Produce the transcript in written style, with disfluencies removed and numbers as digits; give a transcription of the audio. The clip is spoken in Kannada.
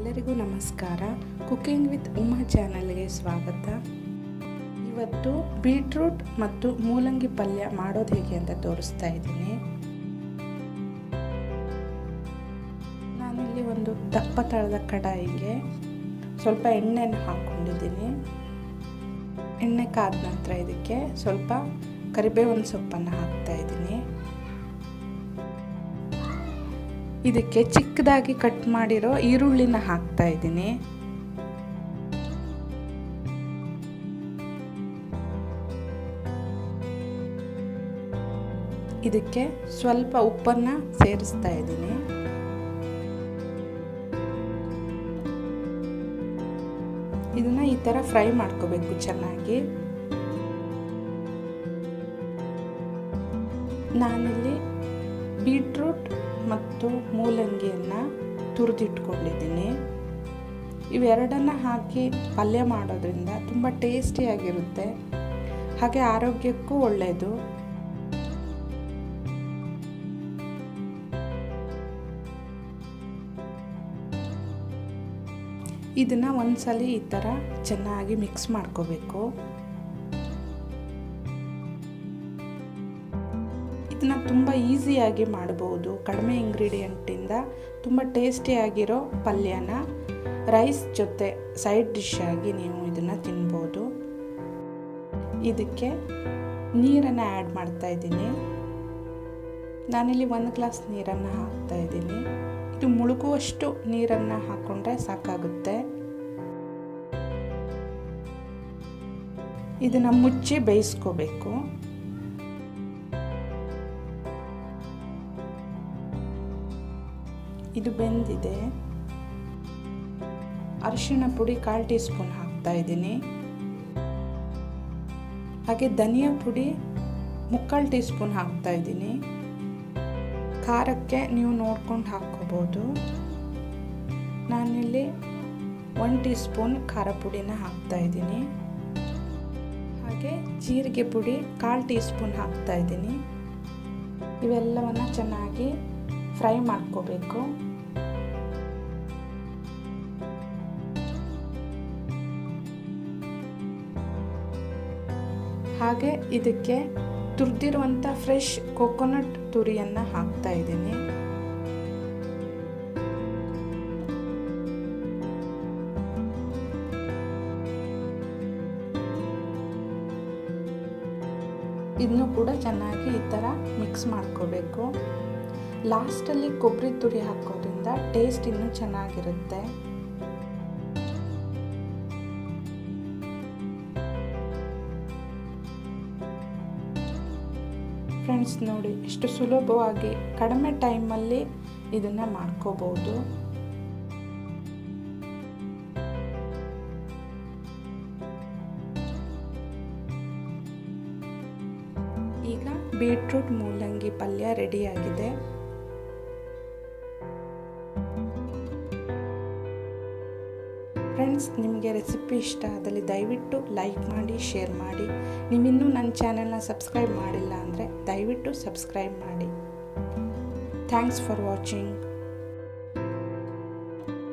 ಎಲ್ಲರಿಗೂ ನಮಸ್ಕಾರ. ಕುಕಿಂಗ್ ವಿತ್ ಉಮಾ ಚಾನಲ್ಗೆ ಸ್ವಾಗತ. ಇವತ್ತು ಬೀಟ್ರೂಟ್ ಮತ್ತು ಮೂಲಂಗಿ ಪಲ್ಯ ಮಾಡೋದು ಹೇಗೆ ಅಂತ ತೋರಿಸ್ತಾ ಇದ್ದೀನಿ. ನಾನಿಲ್ಲಿ ಒಂದು ದಪ್ಪ ತಳದ ಕಡಾಯಿಗೆ ಸ್ವಲ್ಪ ಎಣ್ಣೆನ ಹಾಕ್ಕೊಂಡಿದ್ದೀನಿ. ಎಣ್ಣೆ ಕಾದ ನಂತರ ಇದಕ್ಕೆ ಸ್ವಲ್ಪ ಕರಿಬೇವಿನ ಸೊಪ್ಪನ್ನು ಹಾಕ್ತಾ ಇದ್ದೀನಿ. ಇದಕ್ಕೆ ಚಿಕ್ಕದಾಗಿ ಕಟ್ ಮಾಡಿರೋ ಈರುಳ್ಳಿನ ಹಾಕ್ತಾ ಇದ್ದೀನಿ. ಇದಕ್ಕೆ ಸ್ವಲ್ಪ ಉಪ್ಪನ್ನು ಸೇರಿಸ್ತಾ ಇದ್ದೀನಿ. ಇದನ್ನ ಈ ಥರ ಫ್ರೈ ಮಾಡ್ಕೋಬೇಕು ಚೆನ್ನಾಗಿ. ನಾನಿಲ್ಲಿ ಬೀಟ್ರೂಟ್ ಮತ್ತು ಮೂಲಂಗಿಯನ್ನು ತುರಿದಿಟ್ಕೊಂಡಿದ್ದೀನಿ. ಇವೆರಡನ್ನು ಹಾಕಿ ಪಲ್ಯ ಮಾಡೋದ್ರಿಂದ ತುಂಬ ಟೇಸ್ಟಿಯಾಗಿರುತ್ತೆ, ಹಾಗೆ ಆರೋಗ್ಯಕ್ಕೂ ಒಳ್ಳೆಯದು. ಇದನ್ನು ಒಂದ್ಸಲಿ ಈ ಥರ ಚೆನ್ನಾಗಿ ಮಿಕ್ಸ್ ಮಾಡ್ಕೋಬೇಕು. ಇದನ್ನ ತುಂಬ ಈಸಿಯಾಗಿ ಮಾಡ್ಬೋದು. ಕಡಿಮೆ ಇಂಗ್ರೀಡಿಯೆಂಟಿಂದ ತುಂಬ ಟೇಸ್ಟಿಯಾಗಿರೋ ಪಲ್ಯನ ರೈಸ್ ಜೊತೆ ಸೈಡ್ ಡಿಶ್ ಆಗಿ ನೀವು ಇದನ್ನು ತಿನ್ಬೋದು. ಇದಕ್ಕೆ ನೀರನ್ನು ಆ್ಯಡ್ ಮಾಡ್ತಾ ಇದ್ದೀನಿ. ನಾನಿಲ್ಲಿ 1 ಗ್ಲಾಸ್ ನೀರನ್ನು ಹಾಕ್ತಾ ಇದ್ದೀನಿ. ಇದು ಮುಳುಗುವಷ್ಟು ನೀರನ್ನು ಹಾಕ್ಕೊಂಡ್ರೆ ಸಾಕಾಗುತ್ತೆ. ಇದನ್ನು ಮುಚ್ಚಿ ಬೇಯಿಸ್ಕೋಬೇಕು. ಇದು ಬೆಂದಿದೆ. ಅರಿಶಿಣ ಪುಡಿ 1/4 ಟೀ ಸ್ಪೂನ್ ಹಾಕ್ತಾ ಇದ್ದೀನಿ. ಹಾಗೆ ಧನಿಯಾ ಪುಡಿ 3/4 ಟೀ ಸ್ಪೂನ್ ಹಾಕ್ತಾ ಇದ್ದೀನಿ. ಖಾರಕ್ಕೆ ನೀವು ನೋಡ್ಕೊಂಡು ಹಾಕ್ಕೋಬೋದು. ನಾನಿಲ್ಲಿ 1 ಟೀ ಸ್ಪೂನ್ ಖಾರ ಪುಡಿನ ಹಾಕ್ತಾ ಇದ್ದೀನಿ. ಹಾಗೆ ಜೀರಿಗೆ ಪುಡಿ 1/4 ಟೀ ಸ್ಪೂನ್ ಹಾಕ್ತಾ ಇದ್ದೀನಿ. ಇವೆಲ್ಲವನ್ನು ಚೆನ್ನಾಗಿ ಫ್ರೈ ಮಾಡ್ಕೋಬೇಕು. ಹಾಗೆ ಇದಕ್ಕೆ ತುರಿದಿರುವಂಥ ಫ್ರೆಶ್ ಕೋಕೋನಟ್ ತುರಿಯನ್ನು ಹಾಕ್ತಾ ಇದ್ದೀನಿ. ಇದನ್ನು ಕೂಡ ಚೆನ್ನಾಗಿ ಈ ಥರ ಮಿಕ್ಸ್ ಮಾಡ್ಕೋಬೇಕು. ಲಾಸ್ಟಲ್ಲಿ ಕೊಬ್ಬರಿ ತುರಿ ಹಾಕೋದ್ರಿಂದ ಟೇಸ್ಟ್ ಇನ್ನೂ ಚೆನ್ನಾಗಿರುತ್ತೆ. ಫ್ರೆಂಡ್ಸ್, ನೋಡಿ ಎಷ್ಟು ಸುಲಭವಾಗಿ ಕಡಿಮೆ ಟೈಮಲ್ಲಿ ಇದನ್ನು ಮಾಡ್ಕೋಬೋದು. ಈಗ ಬೀಟ್ರೂಟ್ ಮೂಲಂಗಿ ಪಲ್ಯ ರೆಡಿಯಾಗಿದೆ. ಫ್ರೆಂಡ್ಸ್, ನಿಮಗೆ ರೆಸಿಪಿ ಇಷ್ಟ ಆದಲ್ಲಿ ದಯವಿಟ್ಟು ಲೈಕ್ ಮಾಡಿ, ಶೇರ್ ಮಾಡಿ. ನೀವಿನ್ನೂ ನನ್ನ ಚಾನೆಲ್ನ ಸಬ್ಸ್ಕ್ರೈಬ್ ಮಾಡಿಲ್ಲ ಅಂದರೆ ದಯವಿಟ್ಟು ಸಬ್ಸ್ಕ್ರೈಬ್ ಮಾಡಿ. Thanks for watching.